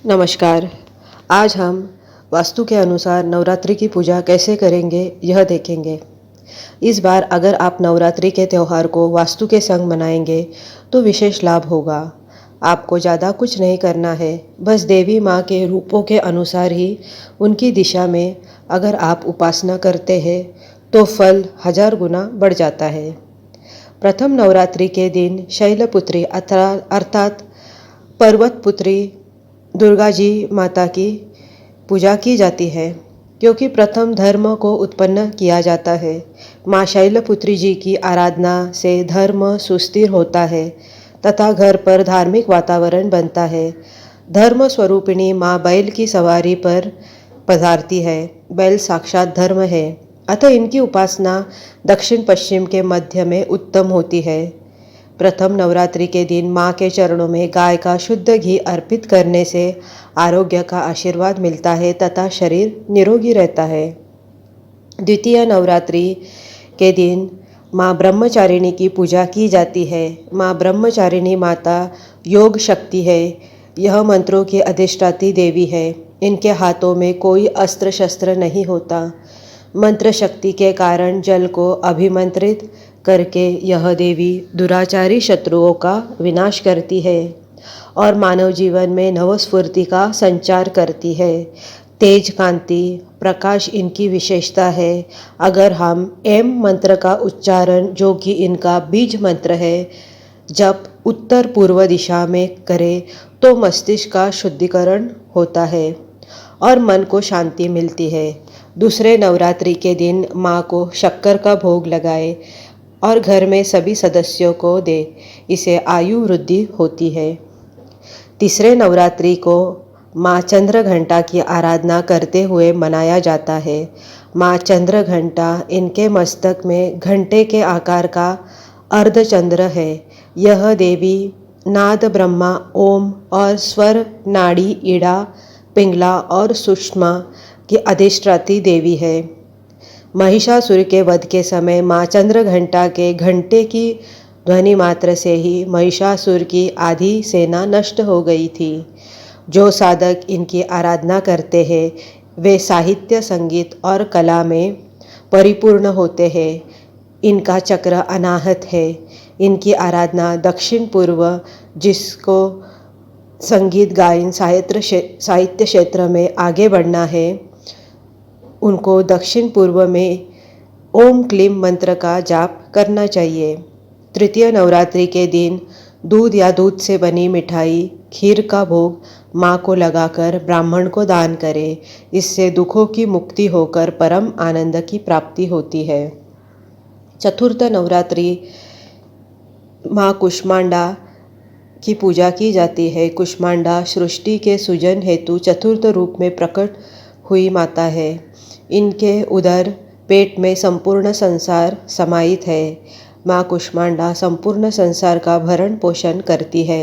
नमस्कार। आज हम वास्तु के अनुसार नवरात्रि की पूजा कैसे करेंगे यह देखेंगे। इस बार अगर आप नवरात्रि के त्यौहार को वास्तु के संग मनाएंगे तो विशेष लाभ होगा। आपको ज़्यादा कुछ नहीं करना है, बस देवी माँ के रूपों के अनुसार ही उनकी दिशा में अगर आप उपासना करते हैं तो फल 1000 गुना बढ़ जाता है। प्रथम नवरात्रि के दिन शैलपुत्री अर्थात पर्वत पुत्री दुर्गा जी माता की पूजा की जाती है, क्योंकि प्रथम धर्म को उत्पन्न किया जाता है। माँ शैलपुत्री जी की आराधना से धर्म सुस्थिर होता है तथा घर पर धार्मिक वातावरण बनता है। धर्म स्वरूपिणी माँ बैल की सवारी पर पधारती है। बैल साक्षात धर्म है, अतः इनकी उपासना दक्षिण पश्चिम के मध्य में उत्तम होती है। प्रथम नवरात्रि के दिन माँ के चरणों में गाय का शुद्ध घी अर्पित करने से आरोग्य का आशीर्वाद मिलता है तथा शरीर निरोगी रहता है। द्वितीय नवरात्रि के दिन माँ ब्रह्मचारिणी की पूजा की जाती है। माँ ब्रह्मचारिणी माता योग शक्ति है। यह मंत्रों की अधिष्ठात्री देवी है। इनके हाथों में कोई अस्त्र शस्त्र नहीं होता। मंत्र शक्ति के कारण जल को अभिमंत्रित करके यह देवी दुराचारी शत्रुओं का विनाश करती है और मानव जीवन में नवस्फूर्ति का संचार करती है। तेज कांति प्रकाश इनकी विशेषता है। अगर हम एम मंत्र का उच्चारण, जो कि इनका बीज मंत्र है, जब उत्तर पूर्व दिशा में करें तो मस्तिष्क का शुद्धिकरण होता है और मन को शांति मिलती है। दूसरे नवरात्रि के दिन माँ को शक्कर का भोग लगाए और घर में सभी सदस्यों को दे, इसे आयु वृद्धि होती है। तीसरे नवरात्रि को माँ चंद्र घंटा की आराधना करते हुए मनाया जाता है। माँ चंद्र घंटा, इनके मस्तक में घंटे के आकार का अर्धचंद्र है। यह देवी नाद ब्रह्मा, ओम और स्वर नाड़ी ईड़ा, पिंगला और सुषमा की अधिष्ठात्री देवी है। महिषासुर के वध के समय माँ चंद्र घंटा के घंटे की ध्वनि मात्र से ही महिषासुर की आधी सेना नष्ट हो गई थी। जो साधक इनकी आराधना करते हैं वे साहित्य, संगीत और कला में परिपूर्ण होते हैं। इनका चक्र अनाहत है। इनकी आराधना दक्षिण पूर्व, जिसको संगीत, गायन, साहित्य क्षेत्र में आगे बढ़ना है, उनको दक्षिण पूर्व में ओम क्लीम मंत्र का जाप करना चाहिए। तृतीय नवरात्रि के दिन दूध या दूध से बनी मिठाई, खीर का भोग माँ को लगाकर ब्राह्मण को दान करें। इससे दुखों की मुक्ति होकर परम आनंद की प्राप्ति होती है। चतुर्थ नवरात्रि माँ कुष्मांडा की पूजा की जाती है। कुष्मांडा सृष्टि के सृजन हेतु चतुर्थ रूप में प्रकट हुई माता है। इनके उदर पेट में संपूर्ण संसार समाहित है। माँ कुष्मांडा संपूर्ण संसार का भरण पोषण करती है।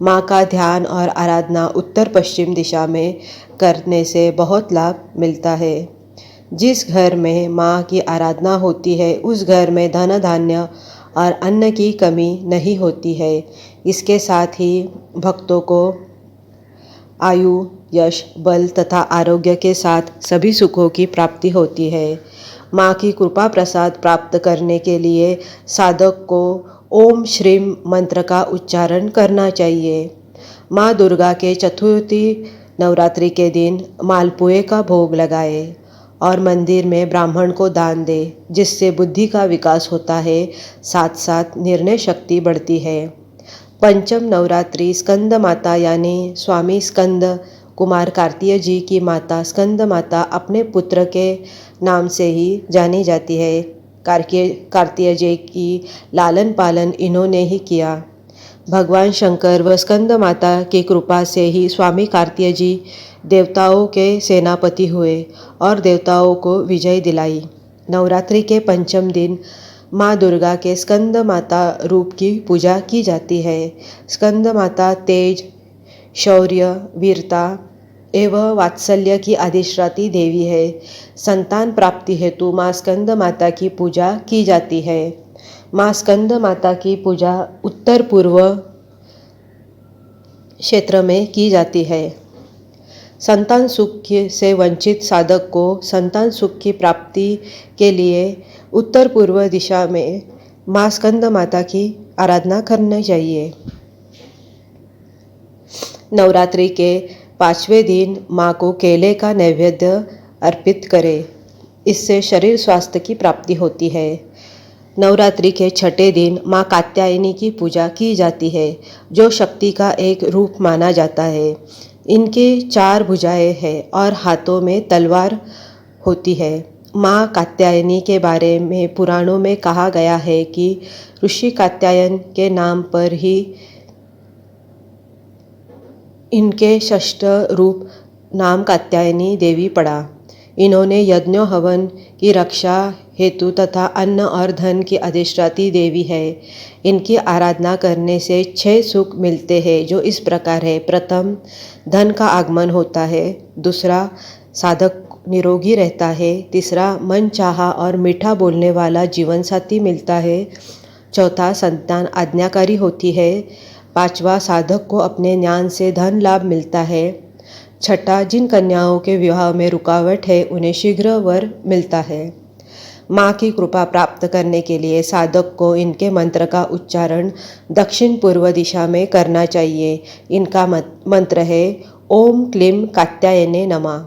माँ का ध्यान और आराधना उत्तर पश्चिम दिशा में करने से बहुत लाभ मिलता है। जिस घर में माँ की आराधना होती है उस घर में धन धान्य और अन्न की कमी नहीं होती है। इसके साथ ही भक्तों को आयु, यश, बल तथा आरोग्य के साथ सभी सुखों की प्राप्ति होती है। माँ की कृपा प्रसाद प्राप्त करने के लिए साधक को ओम श्रीम मंत्र का उच्चारण करना चाहिए। माँ दुर्गा के चतुर्थी नवरात्रि के दिन मालपुए का भोग लगाए और मंदिर में ब्राह्मण को दान दे, जिससे बुद्धि का विकास होता है, साथ साथ निर्णय शक्ति बढ़ती है। पंचम नवरात्रि स्कंद माता यानी स्वामी स्कंद कुमार कार्तिय जी की माता स्कंद माता अपने पुत्र के नाम से ही जानी जाती है। कार्तिय जी की लालन पालन इन्होंने ही किया। भगवान शंकर व स्कंद माता की कृपा से ही स्वामी कार्तिय जी देवताओं के सेनापति हुए और देवताओं को विजय दिलाई। नवरात्रि के पंचम दिन माँ दुर्गा के स्कंद माता रूप की पूजा की जाती है। स्कंद माता तेज, शौर्य, वीरता एवं वात्सल्य की अधिष्ठात्री देवी है। संतान प्राप्ति हेतु माँ स्कंद माता की पूजा की जाती है। माँ स्कंद माता की पूजा उत्तर पूर्व क्षेत्र में की जाती है। संतान सुख से वंचित साधक को संतान सुख की प्राप्ति के लिए उत्तर पूर्व दिशा में माँ स्कंद माता की आराधना करनी चाहिए। नवरात्रि के 5वें दिन माँ को केले का नैवेद्य अर्पित करें। इससे शरीर स्वास्थ्य की प्राप्ति होती है। नवरात्रि के 6ठे दिन माँ कात्यायनी की पूजा की जाती है, जो शक्ति का एक रूप माना जाता है। इनके 4 भुजाएं हैं और हाथों में तलवार होती है। माँ कात्यायनी के बारे में पुराणों में कहा गया है कि ऋषि कात्यायन के नाम पर ही इनके षष्ठ रूप नाम कात्यायनी देवी पड़ा। इन्होंने यज्ञों हवन की रक्षा हेतु तथा अन्न और धन की अधिष्ठात्री देवी है। इनकी आराधना करने से 6 सुख मिलते हैं, जो इस प्रकार है। प्रथम, धन का आगमन होता है। दूसरा, साधक निरोगी रहता है। तीसरा, मन चाहा और मीठा बोलने वाला जीवन साथी मिलता है। चौथा, संतान आज्ञाकारी होती है। पांचवा, साधक को अपने ज्ञान से धन लाभ मिलता है। छठा, जिन कन्याओं के विवाह में रुकावट है उन्हें शीघ्र वर मिलता है। माँ की कृपा प्राप्त करने के लिए साधक को इनके मंत्र का उच्चारण दक्षिण पूर्व दिशा में करना चाहिए। इनका मंत्र है ओम क्लीम कात्यायने नमः।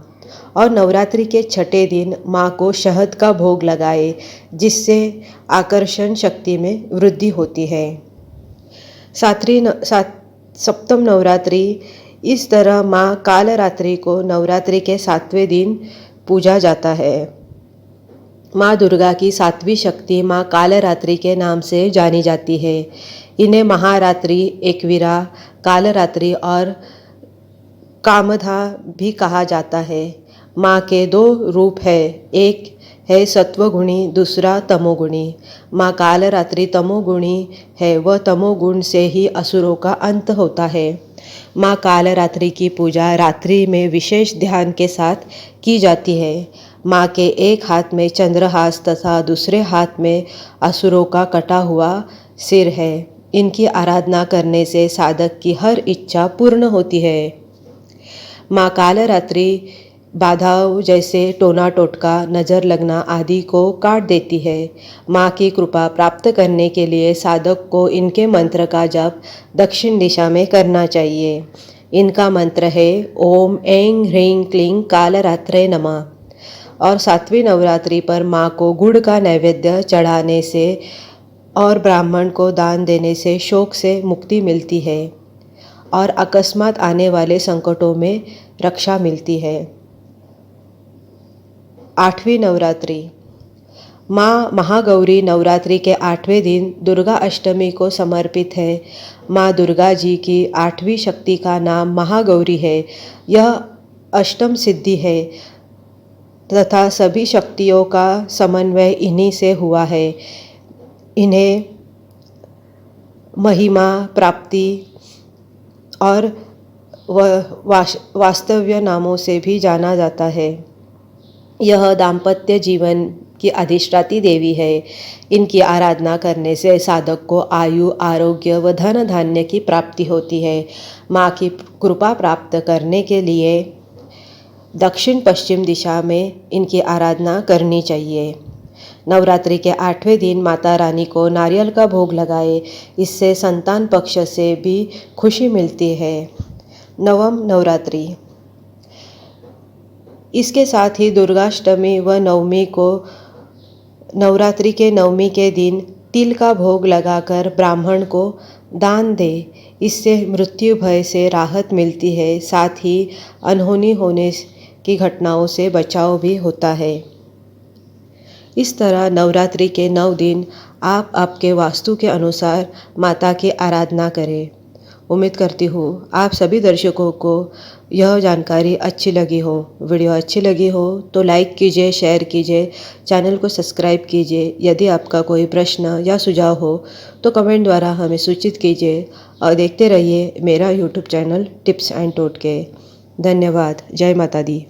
और नवरात्रि के 6ठे दिन माँ को शहद का भोग लगाए, जिससे आकर्षण शक्ति में वृद्धि होती है। सप्तम नवरात्रि, इस तरह माँ कालरात्रि को नवरात्रि के 7वें दिन पूजा जाता है। माँ दुर्गा की 7वीं शक्ति माँ कालरात्रि के नाम से जानी जाती है। इन्हें महारात्रि, एकवीरा, कालरात्रि और कामधा भी कहा जाता है। माँ के 2 रूप है, एक है सत्वगुणी, दूसरा तमोगुणी। माँ कालरात्रि तमोगुणी है, वह तमोगुण से ही असुरों का अंत होता है। माँ कालरात्रि की पूजा रात्रि में विशेष ध्यान के साथ की जाती है। माँ के एक हाथ में चंद्रहास तथा दूसरे हाथ में असुरों का कटा हुआ सिर है। इनकी आराधना करने से साधक की हर इच्छा पूर्ण होती है। माँ कालरात्रि बाधाओं जैसे टोना टोटका, नज़र लगना आदि को काट देती है। माँ की कृपा प्राप्त करने के लिए साधक को इनके मंत्र का जप दक्षिण दिशा में करना चाहिए। इनका मंत्र है ओम ऐं ह्रीं क्लीं कालरात्रे नमः। और 7वीं नवरात्रि पर माँ को गुड़ का नैवेद्य चढ़ाने से और ब्राह्मण को दान देने से शोक से मुक्ति मिलती है और अकस्मात आने वाले संकटों में रक्षा मिलती है। 8वीं नवरात्रि, माँ महागौरी नवरात्रि के 8वें दिन दुर्गा अष्टमी को समर्पित है। माँ दुर्गा जी की 8वीं शक्ति का नाम महागौरी है। यह अष्टम सिद्धि है तथा सभी शक्तियों का समन्वय इन्हीं से हुआ है। इन्हें महिमा, प्राप्ति और वास्तव्य नामों से भी जाना जाता है। यह दाम्पत्य जीवन की अधिष्ठात्री देवी है। इनकी आराधना करने से साधक को आयु, आरोग्य व धन धान्य की प्राप्ति होती है। माँ की कृपा प्राप्त करने के लिए दक्षिण पश्चिम दिशा में इनकी आराधना करनी चाहिए। नवरात्रि के 8वें दिन माता रानी को नारियल का भोग लगाए, इससे संतान पक्ष से भी खुशी मिलती है। नवम नवरात्रि, इसके साथ ही दुर्गाष्टमी व नवमी को नवरात्रि के 9वीं के दिन तिल का भोग लगाकर ब्राह्मण को दान दे। इससे मृत्यु भय से राहत मिलती है, साथ ही अनहोनी होने की घटनाओं से बचाव भी होता है। इस तरह नवरात्रि के 9 दिन आप आपके वास्तु के अनुसार माता की आराधना करें। उम्मीद करती हूँ आप सभी दर्शकों को यह जानकारी अच्छी लगी हो। वीडियो अच्छी लगी हो तो लाइक कीजिए, शेयर कीजिए, चैनल को सब्सक्राइब कीजिए। यदि आपका कोई प्रश्न या सुझाव हो तो कमेंट द्वारा हमें सूचित कीजिए और देखते रहिए मेरा यूट्यूब चैनल टिप्स एंड टोटके। धन्यवाद। जय माता दी।